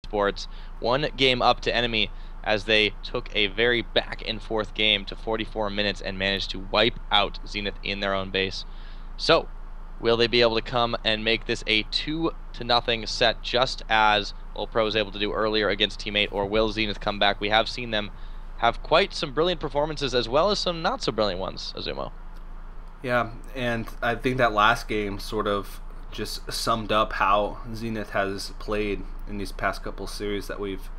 eSports. One game up to NME as they took a very back-and-forth game to 44 minutes and managed to wipe out Zenith in their own base. So, will they be able to come and make this a 2-0 set just as Pro was able to do earlier against Team 8, or will Zenith come back? We have seen them have quite some brilliant performances as well as some not-so-brilliant ones, Azumo. Yeah, and I think that last game sort of just summed up how Zenith has played in these past couple series that we've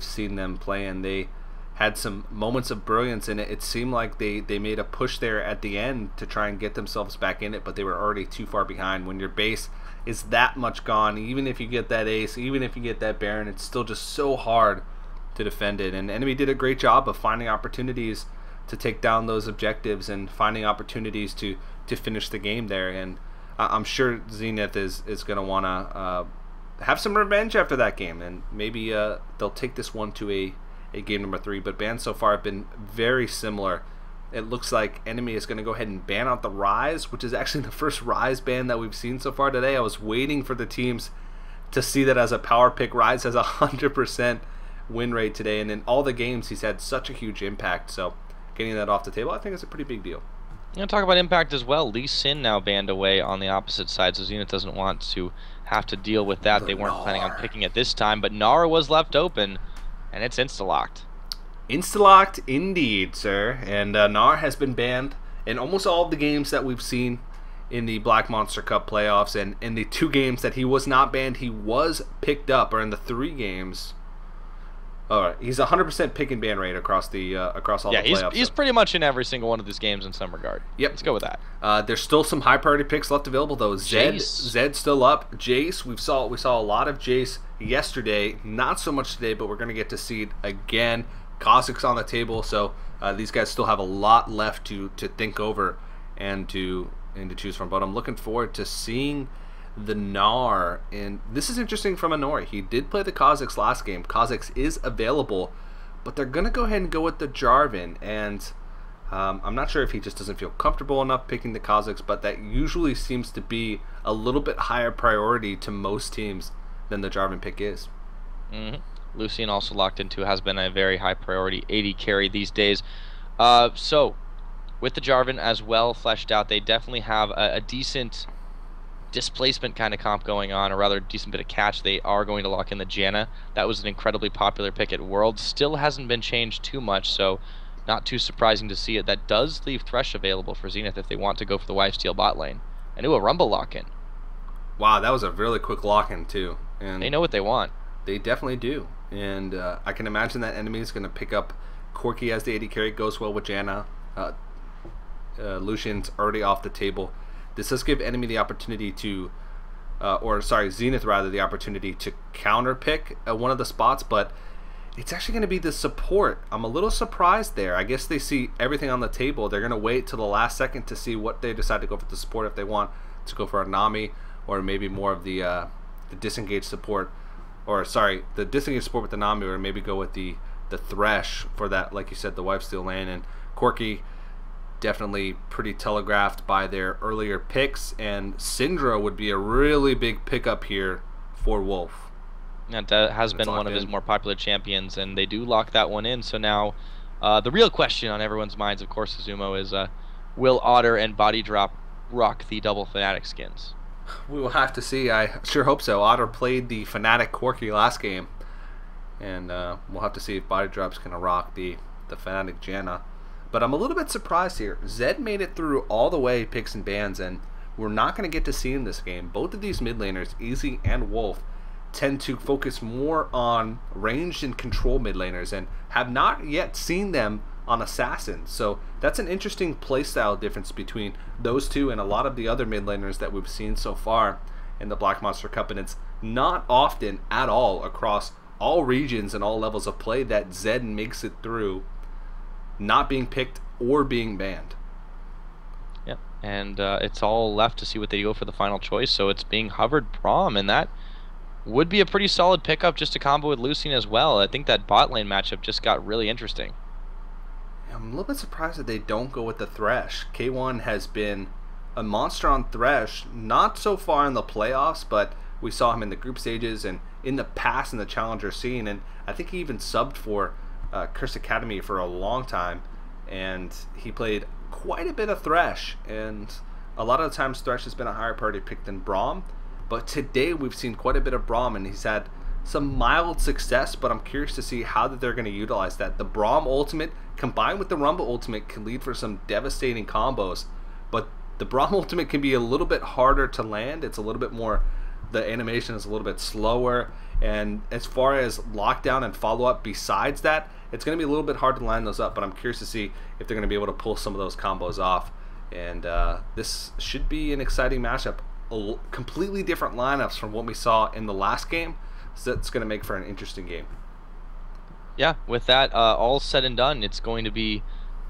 seen them play, and they had some moments of brilliance in it. It seemed like they made a push there at the end to try and get themselves back in it, but they were already too far behind. When your base is that much gone, even if you get that ace, even if you get that Baron, it's still just so hard to defend it. And NME did a great job of finding opportunities to take down those objectives and finding opportunities to finish the game there. And I'm sure Zenith is going to want to have some revenge after that game, and maybe they'll take this one to a game number 3. But bans so far have been very similar. It looks like NME is going to go ahead and ban out the Rise, which is actually the first Rise ban that we've seen so far today. I was waiting for the teams to see that as a power pick. Rise has a 100% win rate today, and in all the games he's had such a huge impact. So getting that off the table, I think is a pretty big deal. You know, talk about impact as well. Lee Sin now banned away on the opposite side, so Zenith doesn't want to have to deal with that. They weren't planning on picking it this time, but Nara was left open, and it's insta-locked. Insta-locked indeed, sir. And Nara has been banned in almost all of the games that we've seen in the Black Monster Cup playoffs, and in the 2 games that he was not banned, he was picked up, or in the 3 games. Alright, he's 100% pick and ban rate across all the playoffs. Yeah, he's pretty much in every single one of these games in some regard. Yep. Let's go with that. There's still some high priority picks left available though. Zed's still up. Jace, we saw a lot of Jace yesterday, not so much today, but we're gonna get to see it again. Kha'Zix's on the table, so these guys still have a lot left to think over and to choose from. But I'm looking forward to seeing the Gnar, and this is interesting from Anori. He did play the Kha'Zix last game. Kha'Zix is available, but they're gonna go ahead and go with the Jarvan, and I'm not sure if he just doesn't feel comfortable enough picking the Kha'Zix, but that usually seems to be a little bit higher priority to most teams than the Jarvan pick is. Lucian also locked into has been a very high priority 80 carry these days. So with the Jarvan as well fleshed out, they definitely have a decent displacement kind of comp going on, or rather decent bit of catch. They are going to lock in the Janna. That was an incredibly popular pick at Worlds. Still hasn't been changed too much, so not too surprising to see it. That does leave Thresh available for Zenith if they want to go for the Lifesteal bot lane. And a Rumble lock-in. Wow, that was a really quick lock-in too. And they know what they want. They definitely do. And I can imagine that enemy is going to pick up Corki as the 80 carry. Goes well with Janna. Lucian's already off the table. This does give enemy the opportunity to, Zenith rather, the opportunity to counter pick one of the spots, but it's actually going to be the support. I'm a little surprised there. I guess they see everything on the table. They're going to wait till the last second to see what they decide to go for the support, if they want to go for a Nami, or maybe more of the disengaged support, the disengaged support with the Nami, or maybe go with the Thresh for that, like you said, the Lifesteal lane. And Corki, definitely pretty telegraphed by their earlier picks, and Syndra would be a really big pickup here for Wolf. That has been one of his more popular champions, and they do lock that one in. So now the real question on everyone's minds, of course, Azumo, is will Otter and Body Drop rock the double Fnatic skins? We will have to see. I sure hope so. Otter played the Fnatic Corki last game, and we'll have to see if Body Drop's going to rock the Fnatic Janna. But I'm a little bit surprised here. Zed made it through all the way picks and bans, and we're not going to get to see in this game. Both of these mid laners, Easy and Wolf, tend to focus more on ranged and control mid laners, and have not yet seen them on Assassins. So that's an interesting playstyle difference between those two and a lot of the other mid laners that we've seen so far in the Black Monster Cup. And it's not often at all across all regions and all levels of play that Zed makes it through not being picked or being banned. Yep, and it's all left to see what they go for the final choice. So it's being hovered Prom, and that would be a pretty solid pickup just to combo with Lucian as well. I think that bot lane matchup just got really interesting. I'm a little bit surprised that they don't go with the Thresh. K1 has been a monster on Thresh, not so far in the playoffs, but we saw him in the group stages and in the past in the challenger scene, and I think he even subbed for Curse Academy for a long time, and he played quite a bit of Thresh, and a lot of the times Thresh has been a higher priority pick than Braum, but today we've seen quite a bit of Braum, and he's had some mild success, but I'm curious to see how that they're going to utilize that. The Braum ultimate combined with the Rumble ultimate can lead for some devastating combos, but the Braum ultimate can be a little bit harder to land. It's a little bit more, the animation is a little bit slower, and as far as lockdown and follow-up besides that, it's going to be a little bit hard to line those up, but I'm curious to see if they're going to be able to pull some of those combos off, and this should be an exciting matchup. Completely different lineups from what we saw in the last game, so that's going to make for an interesting game. Yeah, with that all said and done, it's going to be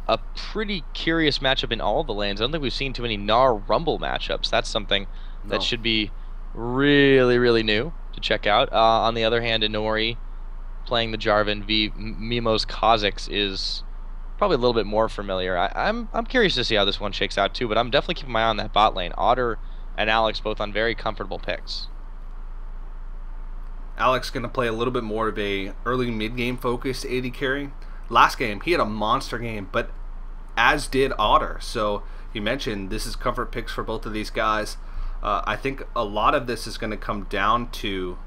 a pretty curious matchup in all the lanes. I don't think we've seen too many Gnar Rumble matchups. That's something that should be really, really new to check out. On the other hand, Inori playing the Jarvan v Mimo's Kha'Zix is probably a little bit more familiar. I'm curious to see how this one shakes out too, but I'm definitely keeping my eye on that bot lane. Otter and Alex both on very comfortable picks. Alex going to play a little bit more of a early mid-game focused AD carry. Last game, he had a monster game, but as did Otter. So you mentioned this is comfort picks for both of these guys. I think a lot of this is going to come down to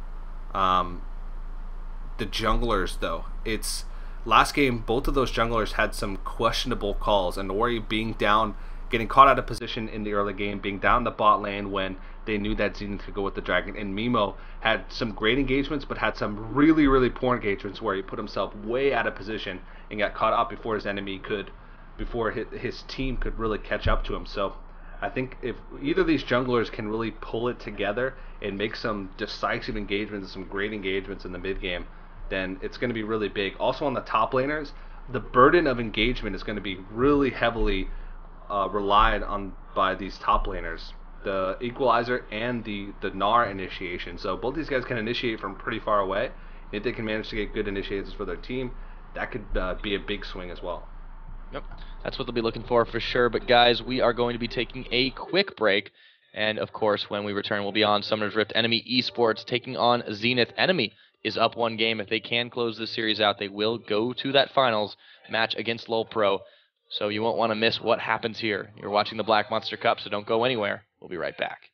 the junglers, though. It's last game, both of those junglers had some questionable calls, and Ori being down, getting caught out of position in the early game, being down the bot lane when they knew that Zenith could go with the dragon, and Mimo had some great engagements, but had some really, really poor engagements where he put himself way out of position and got caught up before his enemy could, before his team could really catch up to him. So I think if either of these junglers can really pull it together and make some decisive engagements, some great engagements in the mid game, then it's going to be really big. Also on the top laners, the burden of engagement is going to be really heavily relied on by these top laners, the equalizer and the Gnar initiation. So both these guys can initiate from pretty far away. If they can manage to get good initiations for their team, that could be a big swing as well. Yep, that's what they'll be looking for sure. But guys, we are going to be taking a quick break, and of course when we return we'll be on Summoner's Rift NME eSports taking on Zenith. NME is up one game. If they can close this series out, they will go to that finals match against Lowell Pro. So you won't want to miss what happens here. You're watching the Black Monster Cup, so don't go anywhere. We'll be right back.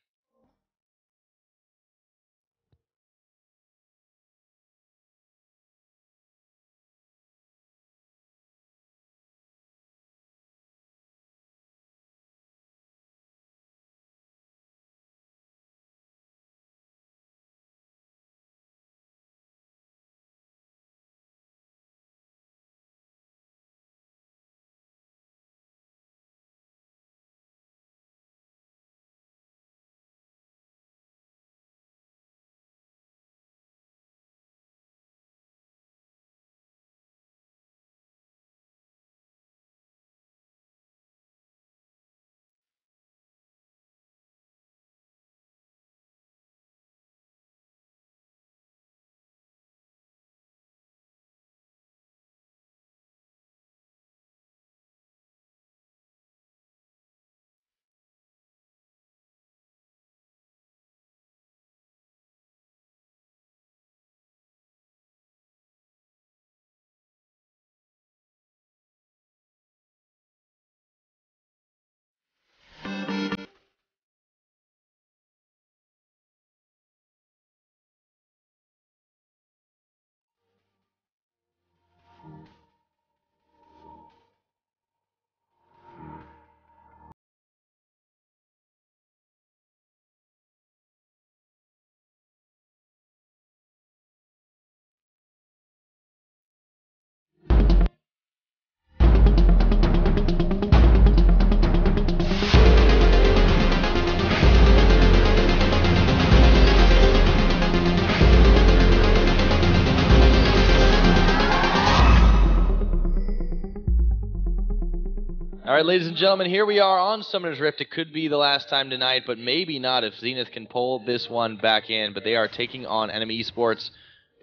All right, ladies and gentlemen, here we are on Summoner's Rift. It could be the last time tonight, but maybe not if Zenith can pull this one back in. But they are taking on NME eSports,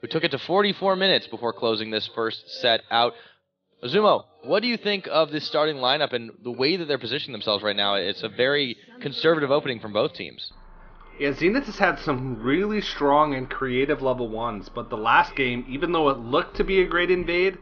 who took it to 44 minutes before closing this first set out. Azumo, what do you think of this starting lineup and the way that they're positioning themselves right now? It's a very conservative opening from both teams. Yeah, Zenith has had some really strong and creative level ones, but the last game, even though it looked to be a great invade,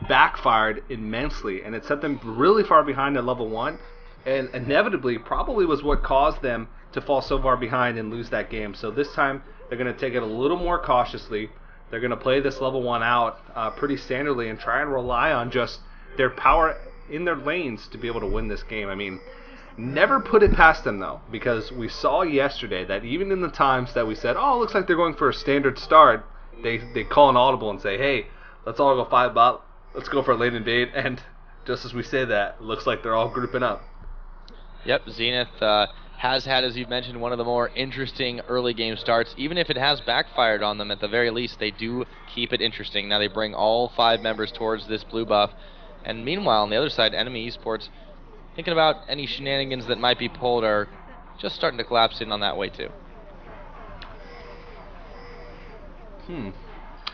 backfired immensely, and it set them really far behind at level 1, and inevitably probably was what caused them to fall so far behind and lose that game. So this time they're going to take it a little more cautiously. They're going to play this level 1 out pretty standardly and try and rely on just their power in their lanes to be able to win this game. I mean, never put it past them, though, because we saw yesterday that even in the times that we said, oh, it looks like they're going for a standard start, they call an audible and say, hey, let's all go 5 bot, let's go for a late invade, and just as we say that, it looks like they're all grouping up. Yep, Zenith has had, as you've mentioned, one of the more interesting early game starts. Even if it has backfired on them, at the very least, they do keep it interesting. Now they bring all 5 members towards this blue buff. And meanwhile, on the other side, NME eSports, thinking about any shenanigans that might be pulled, are just starting to collapse in on that way too.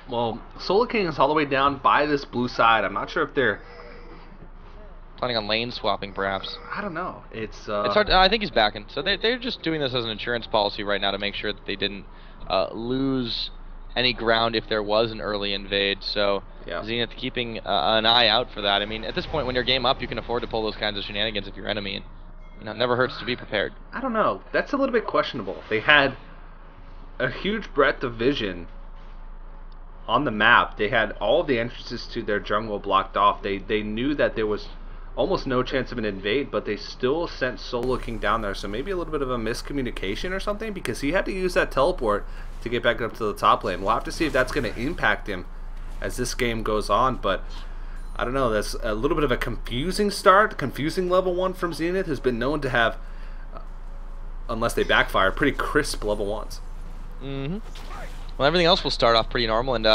Well, Solar King is all the way down by this blue side. I'm not sure if they're planning on lane swapping, perhaps. I don't know. It's hard. I think he's backing. So they're just doing this as an insurance policy right now to make sure that they didn't lose any ground if there was an early invade. So yeah. Zenith keeping an eye out for that. I mean, at this point, when you're game up, you can afford to pull those kinds of shenanigans if you're enemy, and it never hurts to be prepared. I don't know. That's a little bit questionable. They had a huge breadth of vision on the map. They had all of the entrances to their jungle blocked off. They knew that there was almost no chance of an invade, but they still sent Solo King down there. So maybe a little bit of a miscommunication or something, because he had to use that teleport to get back up to the top lane. We'll have to see if that's going to impact him as this game goes on, but I don't know. That's a little bit of a confusing start. Confusing level 1 from Zenith has been known to have, unless they backfire, pretty crisp level 1s. Well, everything else will start off pretty normal, and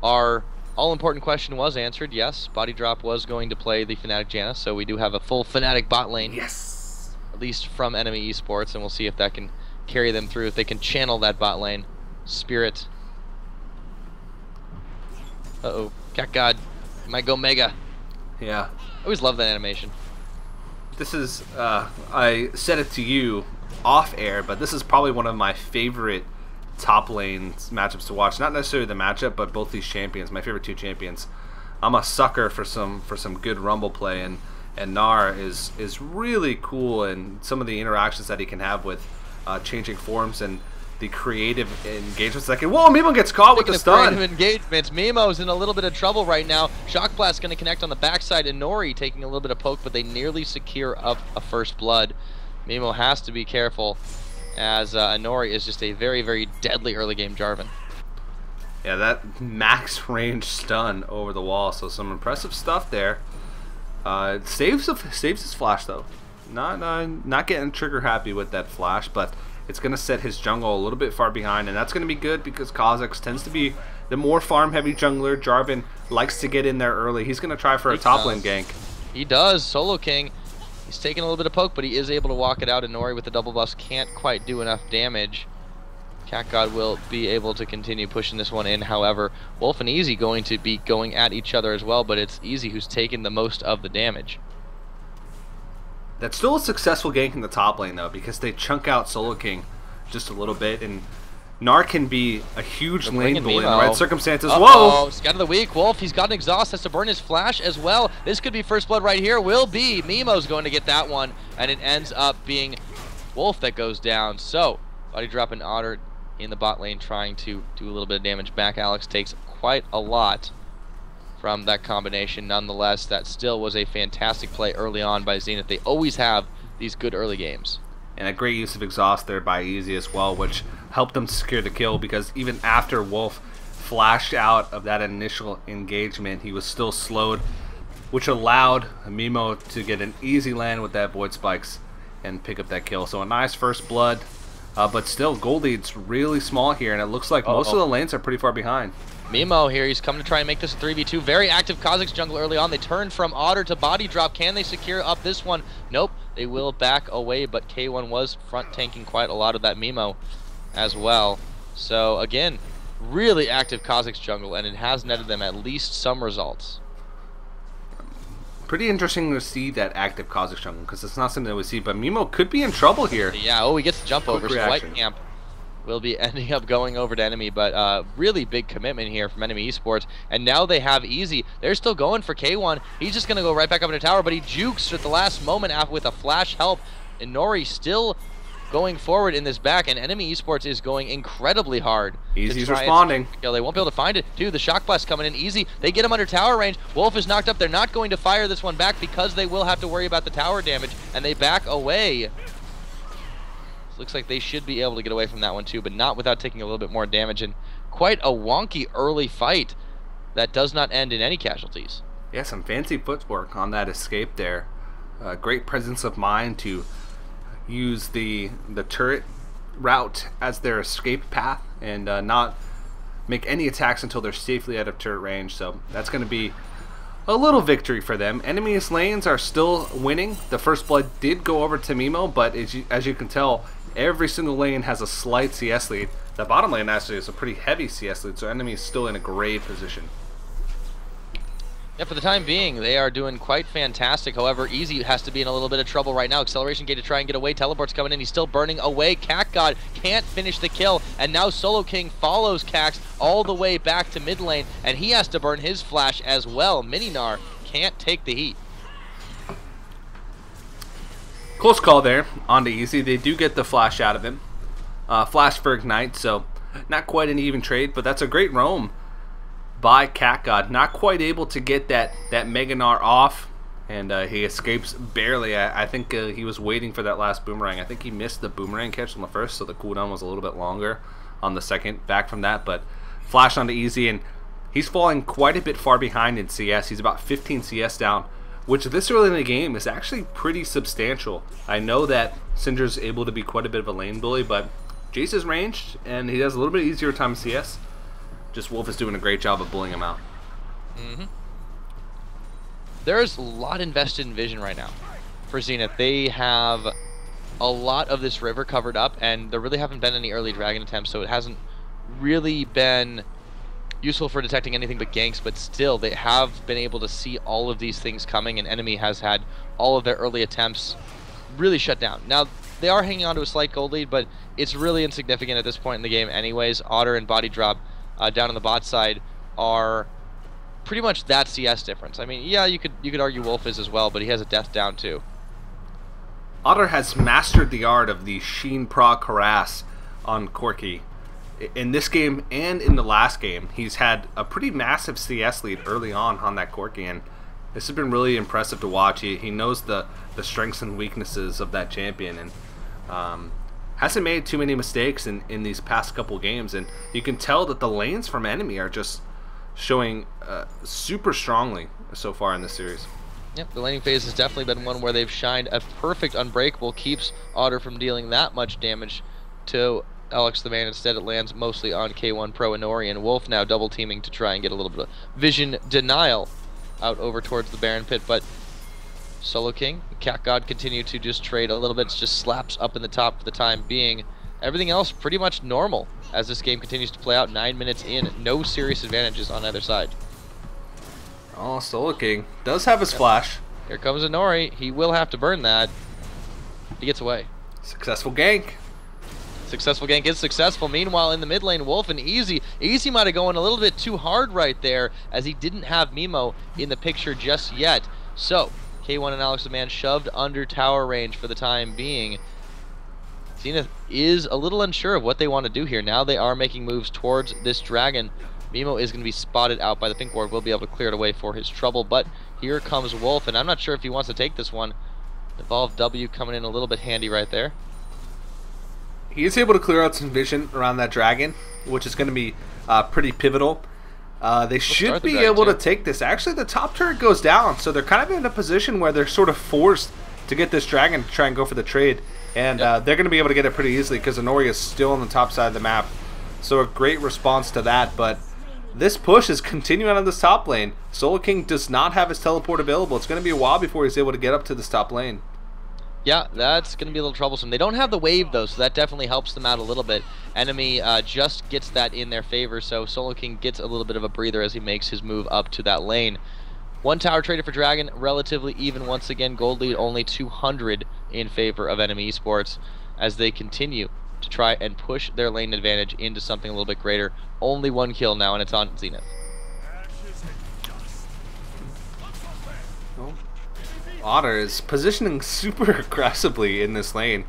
our all-important question was answered. Yes, Body Drop was going to play the Fnatic Janus, so we do have a full Fnatic bot lane. Yes! At least from NME eSports, and we'll see if that can carry them through, if they can channel that bot lane spirit. Uh-oh. Cat God might go Mega. Yeah. I always love that animation. This is, I said it to you off air, but this is probably one of my favorite top lane matchups to watch. Not necessarily the matchup, but both these champions, my favorite 2 champions. I'm a sucker for some good rumble play, and Gnar is really cool, and some of the interactions that he can have with changing forms and the creative engagements that can. Whoa, Mimo gets caught with the stun. Creative engagements. Mimo's in a little bit of trouble right now. Shock Blast going to connect on the backside, and Nori taking a little bit of poke, but they nearly secure up a first blood. Mimo has to be careful, as Nori is just a very, very deadly early game Jarvan. Yeah, that max range stun over the wall, so some impressive stuff there. Saves his flash though. Not getting trigger happy with that flash, but it's going to set his jungle a little bit far behind, and that's going to be good because Kha'Zix tends to be the more farm-heavy jungler. Jarvan likes to get in there early. He's going to try for a top lane gank. He does. Solo King, he's taking a little bit of poke, but he is able to walk it out, and Nori with the double buffs can't quite do enough damage. Cat God will be able to continue pushing this one in. However, Wolf and Easy going to be going at each other as well, but it's Easy who's taken the most of the damage. That's still a successful gank in the top lane, though, because they chunk out Solo King just a little bit, and Gnar can be a huge lane bully in the right circumstances. Whoa! Scout of the week. Wolf, he's got an exhaust, has to burn his flash as well. This could be first blood right here. Will be. Mimo's going to get that one, and it ends up being Wolf that goes down. So, Body Drop and Otter in the bot lane trying to do a little bit of damage back. Alex takes quite a lot from that combination. Nonetheless, that still was a fantastic play early on by Zenith. They always have these good early games. And a great use of exhaust there by Easy as well, which helped them secure the kill, because even after Wolf flashed out of that initial engagement, he was still slowed, which allowed Mimo to get an easy land with that Void Spikes and pick up that kill. So a nice first blood, but still gold lead's really small here, and it looks like most of the lanes are pretty far behind. Mimo here, he's come to try and make this a 3v2. Very active Kha'Zix jungle early on. They turn from Otter to Body Drop. Can they secure up this one? Nope, they will back away, but K1 was front tanking quite a lot of that Mimo as well. So again, really active Kha'Zix jungle, and it has netted them at least some results. Pretty interesting to see that active Kha'Zix jungle, because it's not something that we see, but Mimo could be in trouble here. Yeah, oh, he gets the jump over, so reaction. White Camp will be ending up going over to NME, but really big commitment here from NME eSports, and now they have Easy. They're still going for K1. He's just going to go right back up in the tower, but he jukes at the last moment with a flash help, and Nori still going forward in this back, and NME eSports is going incredibly hard. Easy's responding. They won't be able to find it. Dude, the shock blast coming in Easy. They get him under tower range. Wolf is knocked up. They're not going to fire this one back because they will have to worry about the tower damage, and they back away. Looks like they should be able to get away from that one too, but not without taking a little bit more damage, and quite a wonky early fight that does not end in any casualties. Yeah, some fancy footwork on that escape there. Great presence of mind to use the turret route as their escape path and not make any attacks until they're safely out of turret range. So that's going to be a little victory for them. Enemy's lanes are still winning. The first blood did go over to Mimo, but as you can tell, every single lane has a slight CS lead. The bottom lane actually is a pretty heavy CS lead, so Enemy is still in a great position. Yeah, for the time being, they are doing quite fantastic. However, Easy has to be in a little bit of trouble right now. Acceleration gate to try and get away. Teleport's coming in. He's still burning away. CacGod can't finish the kill. And now Solo King follows Cax all the way back to mid lane. And he has to burn his flash as well. Mininar can't take the heat. Close call there onto Easy. They do get the flash out of him. Flash for Ignite, so not quite an even trade, but that's a great roam by CacGod. Not quite able to get that Meganar off, and he escapes barely. I think he was waiting for that last boomerang. I think he missed the boomerang catch on the first, so the cooldown was a little bit longer on the second back from that, but flash onto Easy, and he's falling quite a bit far behind in CS. He's about 15 CS down, which this early in the game is actually pretty substantial. I know that Syndra's able to be quite a bit of a lane bully, but Jace is ranged, and he has a little bit easier time CS. Just Wolf is doing a great job of bullying him out. There's a lot invested in Vision right now for Zenith. They have a lot of this river covered up, and there really haven't been any early dragon attempts, so it hasn't really been useful for detecting anything but ganks, but still they have been able to see all of these things coming, and Enemy has had all of their early attempts really shut down. Now they are hanging on to a slight gold lead, but it's really insignificant at this point in the game anyways. Otter and Body Drop down on the bot side are pretty much that CS difference. I mean, yeah, you could argue Wolf is as well, but he has a death down too. Otter has mastered the art of the Sheen proc harass on Corki. In this game and in the last game, he's had a pretty massive CS lead early on that Corki, and this has been really impressive to watch. He knows the strengths and weaknesses of that champion, and hasn't made too many mistakes in these past couple games, and you can tell that the lanes from Enemy are just showing super strongly so far in this series. Yep, the laning phase has definitely been one where they've shined. A perfect Unbreakable keeps Otter from dealing that much damage to Alex the Man. Instead, it lands mostly on K1 Pro and Nori, and Wolf now double teaming to try and get a little bit of vision denial out over towards the Baron Pit, but Solo King, CacGod continue to just trade a little bit. It's just slaps up in the top for the time being. Everything else pretty much normal as this game continues to play out. 9 minutes in, no serious advantages on either side. Oh, Solo King does have his flash. Here comes a Nori. He will have to burn that. He gets away. Successful gank. Successful gank is successful. Meanwhile, in the mid lane, Wolf and Easy. Easy might have gone a little bit too hard right there, as he didn't have Mimo in the picture just yet. So, K1 and Alex the Man shoved under tower range for the time being. Zenith is a little unsure of what they want to do here. Now they are making moves towards this dragon. Mimo is going to be spotted out by the pink ward. Will be able to clear it away for his trouble, but here comes Wolf, and I'm not sure if he wants to take this one. Evolved W coming in a little bit handy right there. He is able to clear out some vision around that dragon, which is going to be pretty pivotal. They should be able to take this. Actually, the top turret goes down, so they're kind of in a position where they're sort of forced to get this dragon to try and go for the trade. And they're going to be able to get it pretty easily because Honori is still on the top side of the map. So a great response to that, but this push is continuing on this top lane. Solo King does not have his teleport available. It's going to be a while before he's able to get up to this top lane. Yeah, that's going to be a little troublesome. They don't have the wave, though, so that definitely helps them out a little bit. Enemy just gets that in their favor, so Solo King gets a little bit of a breather as he makes his move up to that lane. One tower traded for Dragon, relatively even once again. Gold lead only 200 in favor of NME eSports as they continue to try and push their lane advantage into something a little bit greater. Only one kill now, and it's on Zenith. Well, Otter is positioning super aggressively in this lane.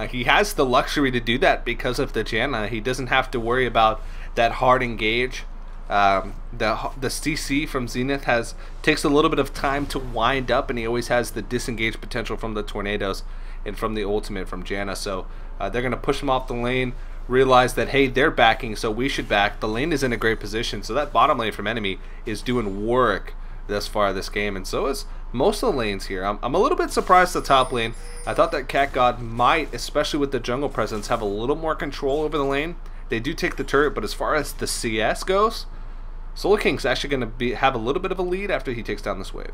He has the luxury to do that because of the Janna. He doesn't have to worry about that hard engage. The CC from Zenith takes a little bit of time to wind up, and he always has the disengage potential from the tornadoes and from the ultimate from Janna. So they're going to push him off the lane, realize that, hey, they're backing, so we should back. The lane is in a great position, so that bottom lane from enemy is doing work thus far this game, and so is most of the lanes here. I'm a little bit surprised the top lane. I thought that Cat God might, especially with the jungle presence, have a little more control over the lane. They do take the turret, but as far as the CS goes, Solar King's actually going to have a little bit of a lead after he takes down this wave.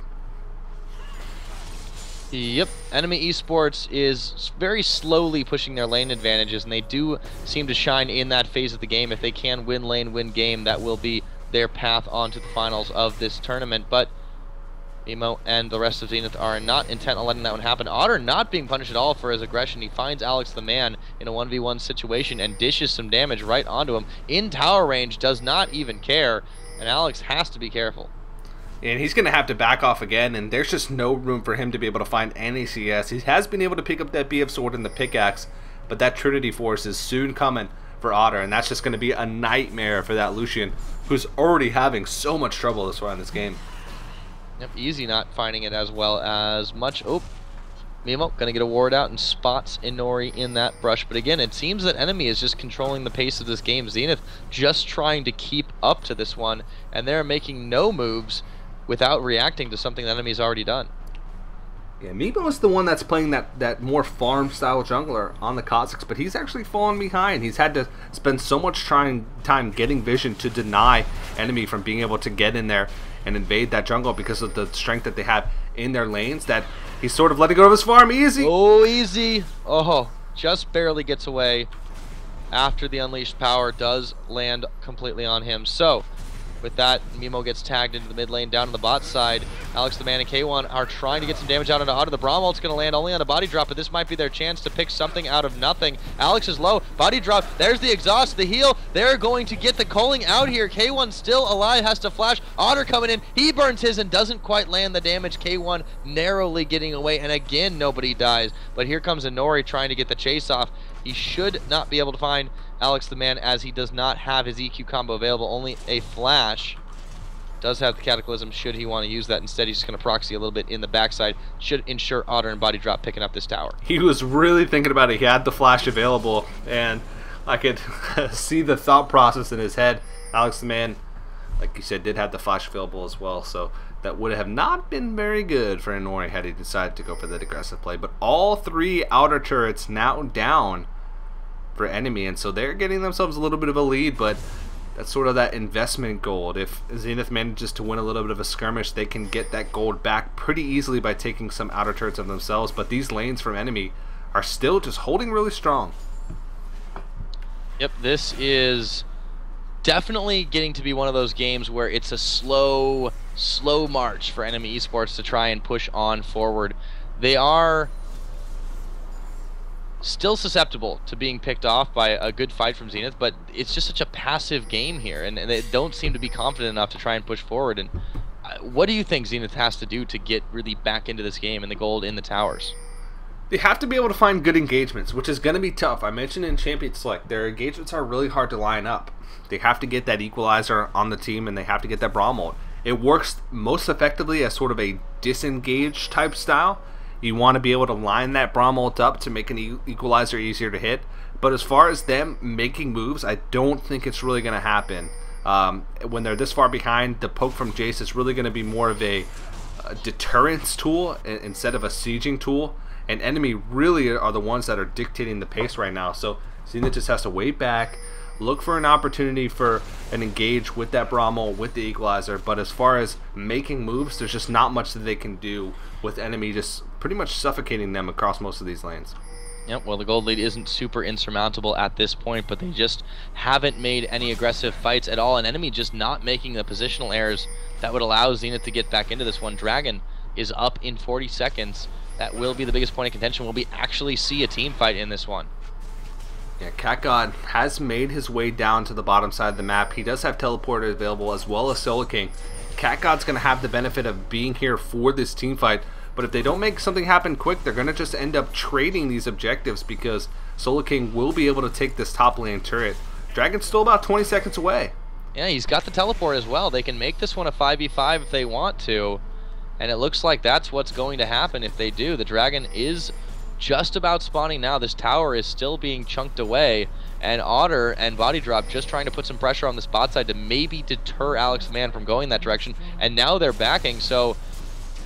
Yep, NME eSports is very slowly pushing their lane advantages, and they do seem to shine in that phase of the game. If they can win lane, win game, that will be their path onto the finals of this tournament. But Emo and the rest of Zenith are not intent on letting that one happen. Otter not being punished at all for his aggression. He finds Alex the Man in a 1v1 situation and dishes some damage right onto him. In tower range, does not even care, and Alex has to be careful. And he's going to have to back off again, and there's just no room for him to be able to find any CS. He has been able to pick up that BF sword and the pickaxe, but that Trinity Force is soon coming for Otter, and that's just going to be a nightmare for that Lucian, who's already having so much trouble this far in this game. Yep, Easy not finding it as well as much. Oh, Mimo gonna get a ward out and spots Inori in that brush. But again, it seems that enemy is just controlling the pace of this game. Zenith just trying to keep up to this one, and they're making no moves without reacting to something that enemy's already done. Yeah, Mimo is the one that's playing that more farm style jungler on the Kha'Zix, but he's actually fallen behind. He's had to spend so much time getting vision to deny enemy from being able to get in there and invade that jungle because of the strength that they have in their lanes, that he's sort of letting go of his farm. Easy! Oh, Easy! Oh, just barely gets away after the unleashed power does land completely on him. So, with that, Mimo gets tagged into the mid lane down to the bot side. Alex the Man and K1 are trying to get some damage out onto Otter. The Braum ult's going to land only on a body drop, but this might be their chance to pick something out of nothing. Alex is low. Body drop. There's the exhaust, the heal. They're going to get the culling out here. K1 still alive, has to flash. Otter coming in. He burns his and doesn't quite land the damage. K1 narrowly getting away, and again, nobody dies. But here comes Inori trying to get the chase off. He should not be able to find Alex the Man, as he does not have his EQ combo available, only a flash. Does have the Cataclysm should he want to use that. Instead, he's just going to proxy a little bit in the backside. Should ensure Otter and Body Drop picking up this tower. He was really thinking about it. He had the flash available, and I could see the thought process in his head. Alex the Man, like you said, did have the flash available as well, so that would have not been very good for Inori had he decided to go for that aggressive play. But all three outer turrets now down for enemy, and so they're getting themselves a little bit of a lead, but that's sort of that investment gold. If Zenith manages to win a little bit of a skirmish, they can get that gold back pretty easily by taking some outer turrets of themselves, but these lanes from enemy are still just holding really strong. Yep, this is definitely getting to be one of those games where it's a slow march for enemy esports to try and push on forward. They are still susceptible to being picked off by a good fight from Zenith, but it's just such a passive game here, and they don't seem to be confident enough to try and push forward. And what do you think Zenith has to do to get really back into this game and the gold in the towers? They have to be able to find good engagements, which is going to be tough. I mentioned in Champion Select, their engagements are really hard to line up. They have to get that equalizer on the team, and they have to get that Braum ult. It works most effectively as sort of a disengage type style. You want to be able to line that Braum ult up to make an equalizer easier to hit. But as far as them making moves, I don't think it's really going to happen. When they're this far behind, the poke from Jace is really going to be more of a deterrence tool instead of a sieging tool. And enemy really are the ones that are dictating the pace right now. So Zenith just has to wait back, look for an opportunity for an engage with that Braum ult, with the equalizer. But as far as making moves, there's just not much that they can do with enemy just pretty much suffocating them across most of these lanes. Yep, well, the gold lead isn't super insurmountable at this point, but they just haven't made any aggressive fights at all. An enemy just not making the positional errors that would allow Zenith to get back into this one. Dragon is up in 40 seconds. That will be the biggest point of contention. Will we actually see a team fight in this one? Yeah, CatGod has made his way down to the bottom side of the map. He does have teleporter available as well as Solo King. CatGod's going to have the benefit of being here for this team fight. But if they don't make something happen quick, they're going to just end up trading these objectives because Solar King will be able to take this top lane turret. Dragon's still about 20 seconds away. Yeah, he's got the teleport as well. They can make this one a 5v5 if they want to. And it looks like that's what's going to happen if they do. The Dragon is just about spawning now. This tower is still being chunked away. And Otter and Body Drop just trying to put some pressure on the spot side to maybe deter Alex Man from going that direction. And now they're backing, so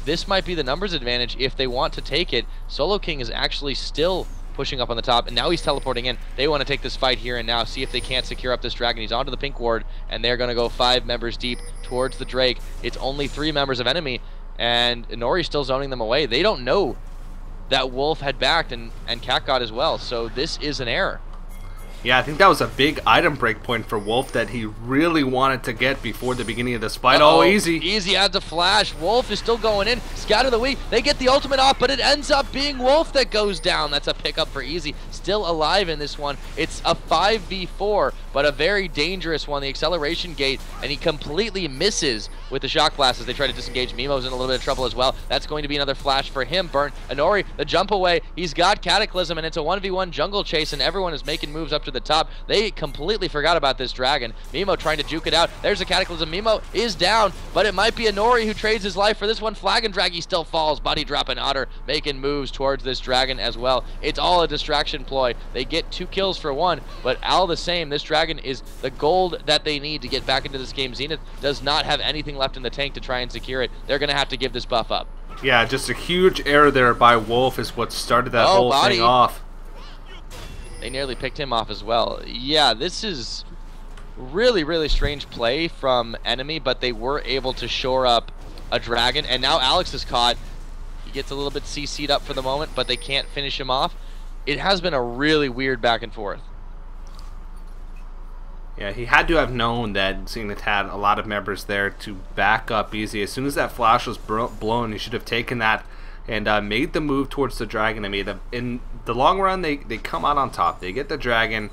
this might be the numbers advantage if they want to take it. Solo King is actually still pushing up on the top, and now he's teleporting in. They want to take this fight here and now, see if they can't secure up this Dragon. He's onto the pink ward, and they're going to go 5 members deep towards the Drake. It's only 3 members of enemy, and Nori's still zoning them away. They don't know that Wolf had backed, and CatGod as well, so this is an error. Yeah, I think that was a big item break point for Wolf that he really wanted to get before the beginning of this fight. Oh, easy. Easy adds a flash. Wolf is still going in. Scatter the weak. They get the ultimate off, but it ends up being Wolf that goes down. That's a pickup for Easy. Still alive in this one. It's a 5v4, but a very dangerous one. The acceleration gate, and he completely misses with the shock blast as they try to disengage. Mimo's in a little bit of trouble as well. That's going to be another flash for him. Burn. Inori, the jump away. He's got Cataclysm, and it's a 1v1 jungle chase, and everyone is making moves up to the top. They completely forgot about this Dragon. Mimo trying to juke it out. There's a Cataclysm. Mimo is down, but it might be Inori who trades his life for this one. Flag and Drag, he still falls. Body Drop and Otter making moves towards this Dragon as well. It's all a distraction ploy. They get 2 kills for 1, but all the same, this Dragon is the gold that they need to get back into this game. Zenith does not have anything left in the tank to try and secure it. They're going to have to give this buff up. Yeah, just a huge error there by Wolf is what started that whole thing off. They nearly picked him off as well. Yeah, this is really, really strange play from enemy, but they were able to shore up a Dragon, and now Alex is caught. He gets a little bit CC'd up for the moment, but they can't finish him off. It has been a really weird back and forth. Yeah, he had to have known that Zenith had a lot of members there to back up Easy. As soon as that flash was blown, he should have taken that and made the move towards the Dragon. I mean, in the long run, they come out on top. They get the Dragon.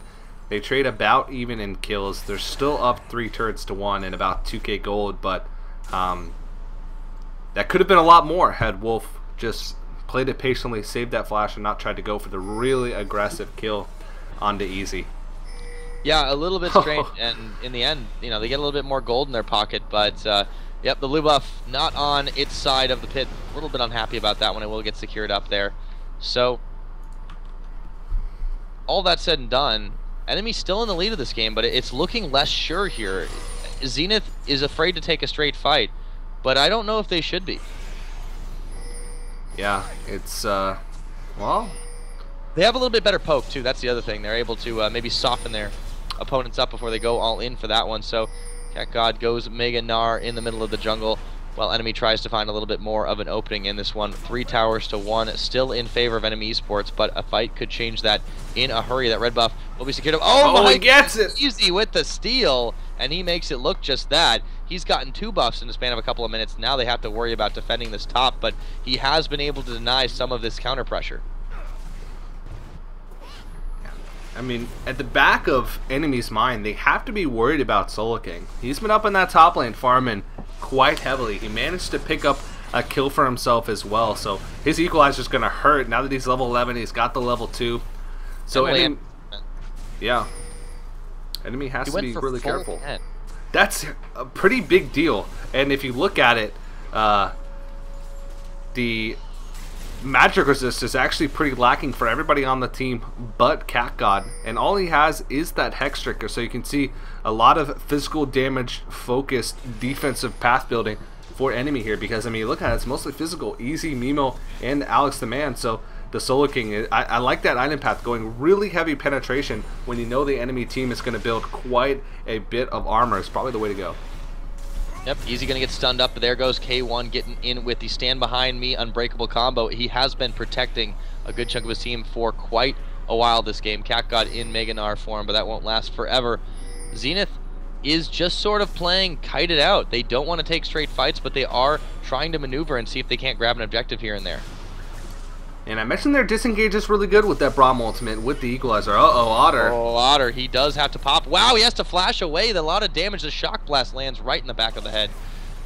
They trade about even in kills. They're still up 3 turrets to 1 and about 2k gold, but that could have been a lot more had Wolf just played it patiently, saved that flash, and not tried to go for the really aggressive kill onto Easy. Yeah, a little bit strange, and in the end, you know, they get a little bit more gold in their pocket, but yep, the blue buff not on its side of the pit. A little bit unhappy about that one. It will get secured up there. So, all that said and done, enemy's still in the lead of this game, but it's looking less sure here. Zenith is afraid to take a straight fight, but I don't know if they should be. Yeah, it's, well, they have a little bit better poke, too. That's the other thing. They're able to maybe soften their opponents up before they go all in for that one. So, CatGod goes Mega Gnar in the middle of the jungle, while enemy tries to find a little bit more of an opening in this one. 3 towers to 1, still in favor of enemy esports, but a fight could change that in a hurry. That red buff will be secured. Oh my! He gets it! Easy with the steal, and he makes it look just that. He's gotten 2 buffs in the span of a couple of minutes. Now they have to worry about defending this top, but he has been able to deny some of this counter pressure. I mean, at the back of enemy's mind, they have to be worried about Solo King. He's been up in that top lane farming quite heavily. He managed to pick up a kill for himself as well, so his equalizer's going to hurt. Now that he's level 11, he's got the level 2. So enemy, yeah, enemy has to be really careful. 10. That's a pretty big deal. And if you look at it, the magic resist is actually pretty lacking for everybody on the team but CatGod, and all he has is that Hex Striker, so you can see a lot of physical damage focused defensive path building for enemy here, because I mean, look at it, it's mostly physical. Easy, Mimo, and Alex the Man. So the Solo King, I like that item path, going really heavy penetration when you know the enemy team is going to build quite a bit of armor. It's probably the way to go. Yep, Easy gonna get stunned up, but there goes K1 getting in with the stand behind me unbreakable combo. He has been protecting a good chunk of his team for quite a while this game. Cat God in Meganar form, but that won't last forever. Zenith is just sort of playing kite it out. They don't want to take straight fights, but they are trying to maneuver and see if they can't grab an objective here and there. And I mentioned their disengage is really good with that Braum ultimate with the equalizer. Uh-oh, Otter. Oh, Otter, he does have to pop. Wow, he has to flash away. A lot of damage. The Shock Blast lands right in the back of the head.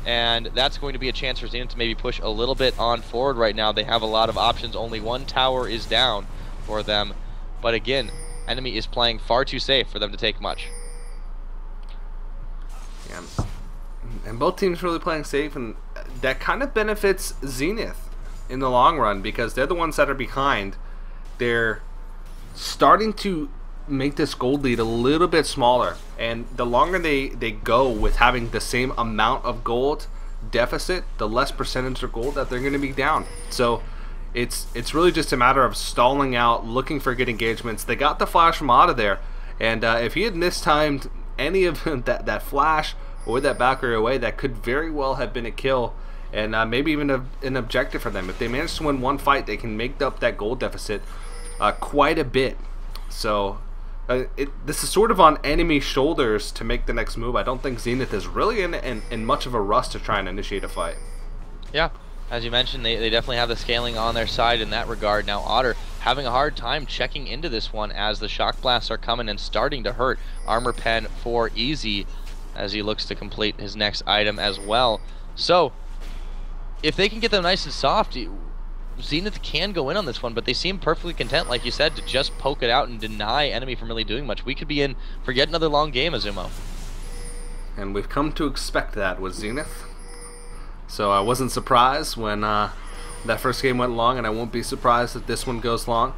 And that's going to be a chance for Zenith to maybe push a little bit on forward right now. They have a lot of options. Only one tower is down for them. But again, Enemy is playing far too safe for them to take much. Yeah. And both teams really playing safe, and that kind of benefits Zenith in the long run because they're the ones that are behind. They're starting to make this gold lead a little bit smaller, and the longer they go with having the same amount of gold deficit, the less percentage of gold that they're going to be down. So it's really just a matter of stalling out, looking for good engagements. They got the flash from out of there, and if he had mistimed any of that flash or that Valkyrie away, that could very well have been a kill, and maybe even an objective for them. If they manage to win one fight, they can make up that gold deficit quite a bit. So this is sort of on Enemy's shoulders to make the next move. I don't think Zenith is really in much of a rush to try and initiate a fight. Yeah, as you mentioned, they definitely have the scaling on their side in that regard. Now Otter having a hard time checking into this one as the Shock Blasts are coming and starting to hurt. Armor Pen for Easy as he looks to complete his next item as well. So if they can get them nice and soft, Zenith can go in on this one, but they seem perfectly content, like you said, to just poke it out and deny Enemy from really doing much. We could be in for yet another long game, Azumo. And we've come to expect that with Zenith. So I wasn't surprised when that first game went long, and I won't be surprised if this one goes long.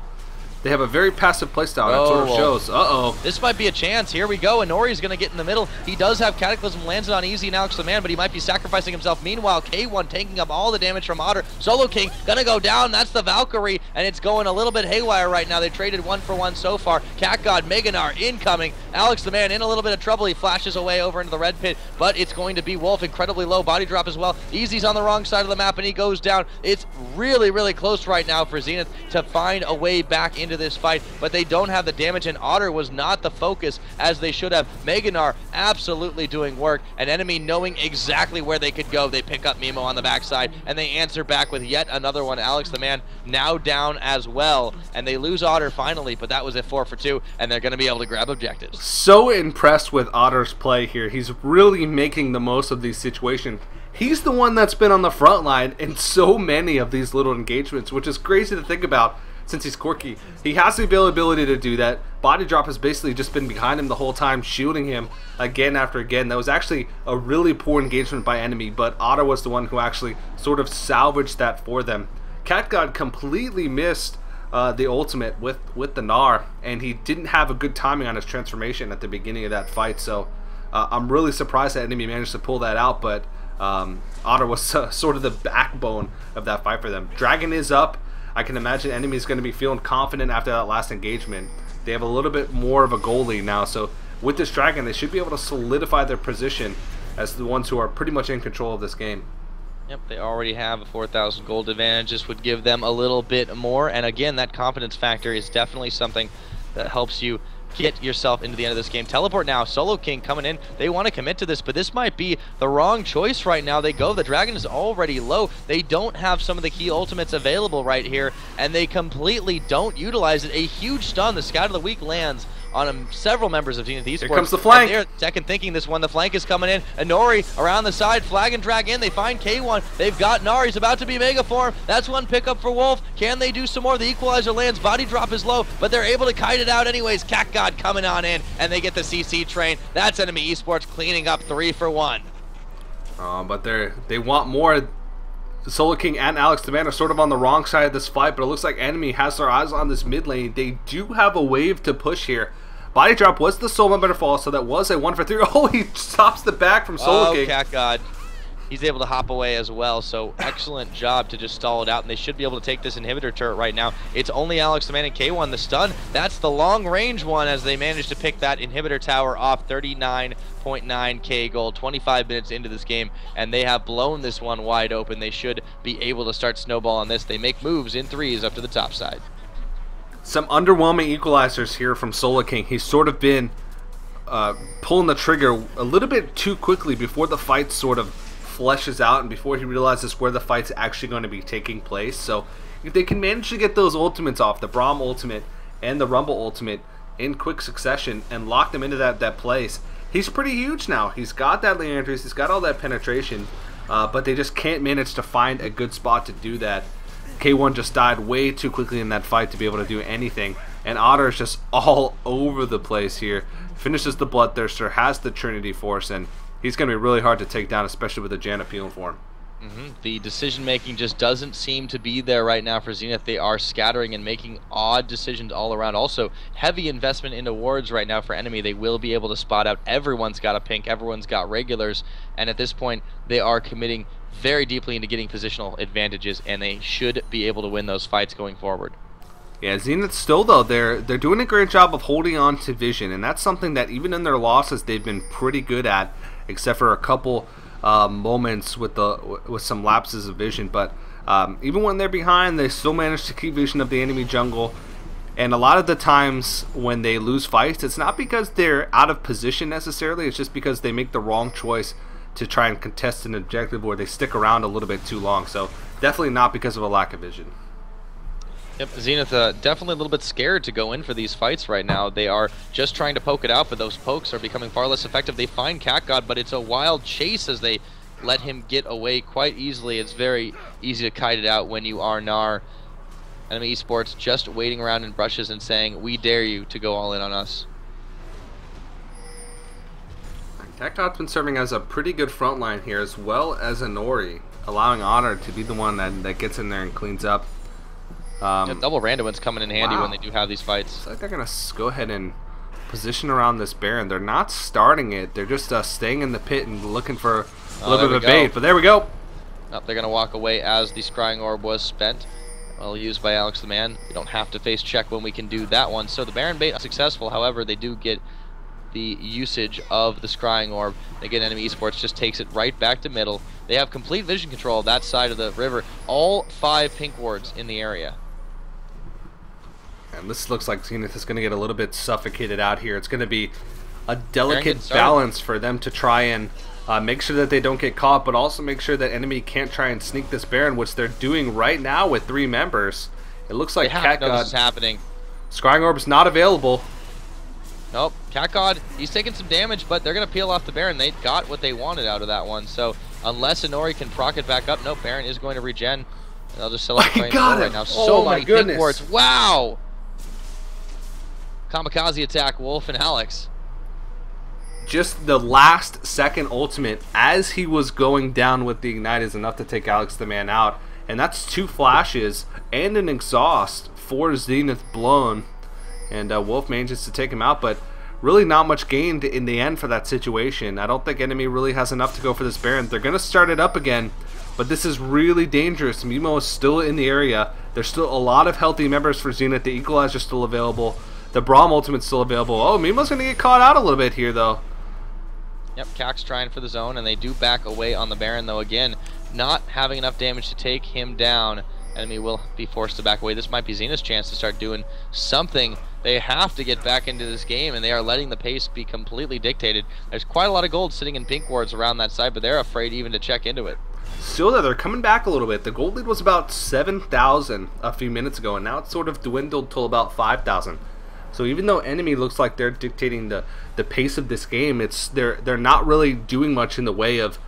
They have a very passive playstyle, and it sort of shows. Uh-oh. This might be a chance. Here we go. Inori's going to get in the middle. He does have Cataclysm, lands it on Easy and Alex the Man, but he might be sacrificing himself. Meanwhile, K1 taking up all the damage from Otter. Solo King going to go down. That's the Valkyrie, and it's going a little bit haywire right now. They traded 1-for-1 so far. Cat God, Meganar incoming. Alex the Man in a little bit of trouble. He flashes away over into the red pit, but it's going to be Wolf. Incredibly low body drop as well. Easy's on the wrong side of the map, and he goes down. It's really, really close right now for Zenith to find a way back into this fight, but they don't have the damage, and Otter was not the focus as they should have. Meganar absolutely doing work, and Enemy knowing exactly where they could go. They pick up Mimo on the backside, and they answer back with yet another one. Alex the Man now down as well, and they lose Otter finally, but that was a 4-for-2, and they're going to be able to grab objectives. So impressed with Otter's play here. He's really making the most of these situations. He's the one that's been on the front line in so many of these little engagements, which is crazy to think about. Since he's quirky, he has the availability to do that. Body drop has basically just been behind him the whole time, shielding him again after again. That was actually a really poor engagement by Enemy, but Otter was the one who actually sort of salvaged that for them. Cat God completely missed the ultimate with the Gnar, and he didn't have a good timing on his transformation at the beginning of that fight. So I'm really surprised that Enemy managed to pull that out, but Otter was sort of the backbone of that fight for them. Dragon is up. I can imagine Enemy is going to be feeling confident after that last engagement. They have a little bit more of a goal lead now, so with this Dragon, they should be able to solidify their position as the ones who are pretty much in control of this game. Yep, they already have a 4,000 gold advantage. This would give them a little bit more, and again, that confidence factor is definitely something that helps you get yourself into the end of this game. Teleport now, Solo King coming in. They want to commit to this, but this might be the wrong choice right now. They go, the Dragon is already low. They don't have some of the key ultimates available right here, and they completely don't utilize it. A huge stun, the Scout of the Week lands on several members of Zenith eSports. Here comes the flank. They're second thinking this one. The flank is coming in. Inori around the side, flag and drag in. They find K1. They've got Gnar. He's about to be mega form. That's one pickup for Wolf. Can they do some more? The equalizer lands. Body drop is low, but they're able to kite it out anyways. Cat God coming on in, and they get the CC train. That's Enemy eSports cleaning up 3-for-1. But they want more. Solo King and Alex the Man are sort of on the wrong side of this fight, but it looks like Enemy has their eyes on this mid lane. They do have a wave to push here. Body drop was the Soul Member fall, so that was a 1-for-3. Oh, he stops the back from Solo King. Cat God. he's able to hop away as well. So excellent job to just stall it out, and they should be able to take this inhibitor turret right now. It's only Alex the Man and K1. The stun, that's the long range one, as they managed to pick that inhibitor tower off. 39.9k gold, 25 minutes into this game, and they have blown this one wide open. They should be able to start snowball on this. They make moves in threes up to the top side. Some underwhelming equalizers here from Solar King. He's sort of been pulling the trigger a little bit too quickly before the fight sort of fleshes out and before he realizes where the fight's actually going to be taking place. So if they can manage to get those ultimates off, the Braum ultimate and the Rumble ultimate, in quick succession and lock them into that place, he's pretty huge now. He's got that Leandris, he's got all that penetration, but they just can't manage to find a good spot to do that. K1 just died way too quickly in that fight to be able to do anything, and Otter is just all over the place here. Finishes the Bloodthirster, has the Trinity Force, and he's going to be really hard to take down, especially with the Jan appealing for him. The decision-making just doesn't seem to be there right now for Zenith. They are scattering and making odd decisions all around. Also, heavy investment into wards right now for NME. They will be able to spot out. Everyone's got a pink, everyone's got regulars, and at this point, they are committing very deeply into getting positional advantages, and they should be able to win those fights going forward. Yeah, Zenith still, though, they're doing a great job of holding on to vision, and that's something that even in their losses they've been pretty good at, except for a couple moments with some lapses of vision. But even when they're behind, they still manage to keep vision of the enemy jungle. And a lot of the times when they lose fights, it's not because they're out of position necessarily, it's just because they make the wrong choice to try and contest an objective, or they stick around a little bit too long. So definitely not because of a lack of vision. Yep, Zenith definitely a little bit scared to go in for these fights right now. They are just trying to poke it out, but those pokes are becoming far less effective. They find Cat God, but it's a wild chase as they let him get away quite easily. It's very easy to kite it out when you are NAR. NME eSports just waiting around in brushes and saying, we dare you to go all in on us. Cat God's been serving as a pretty good front line here, as well as Inori, allowing Honor to be the one that gets in there and cleans up. Double random's coming in handy when they do have these fights. Looks like they're going to go ahead and position around this Baron. They're not starting it. They're just staying in the pit and looking for a little bit of a bait. But there we go. They're going to walk away as the Scrying Orb was spent. Well used by Alex the Man. We don't have to face check when we can do that one. So the Baron bait is successful. However, they do get the usage of the Scrying Orb. Again, NME eSports just takes it right back to middle. They have complete vision control of that side of the river. All 5 pink wards in the area. And this looks like Zenith is going to get a little bit suffocated out here. It's going to be a delicate balance for them to try and make sure that they don't get caught, but also make sure that enemy can't try and sneak this Baron, which they're doing right now with 3 members. It looks like Cat God. This is happening. Scrying Orb is not available. Nope, Cat God, he's taking some damage, but they're going to peel off the Baron. They got what they wanted out of that one. So unless Inori can proc it back up, nope, Baron is going to regen. And they'll just sell it right now. So many pink wards. Wow! Kamikaze attack, Wolf and Alex. Just the last second ultimate as he was going down with the Ignite is enough to take Alex the Man out. And that's 2 flashes and an exhaust for Zenith blown. And Wolf manages to take him out, but really not much gained in the end for that situation. I don't think enemy really has enough to go for this Baron. They're going to start it up again, but this is really dangerous. Mimo is still in the area. There's still a lot of healthy members for Zenith. The Equalizer is still available. The Braum ultimate's still available. Oh, Mimo's going to get caught out a little bit here, though. Yep, Cac's trying for the zone, and they do back away on the Baron, though, again, not having enough damage to take him down. Enemy will be forced to back away. This might be Zenith's chance to start doing something. They have to get back into this game, and they are letting the pace be completely dictated. There's quite a lot of gold sitting in pink wards around that side, but they're afraid even to check into it. Still though, they're coming back a little bit. The gold lead was about 7,000 a few minutes ago, and now it's sort of dwindled till about 5,000. So even though enemy looks like they're dictating the pace of this game, they're not really doing much in the way of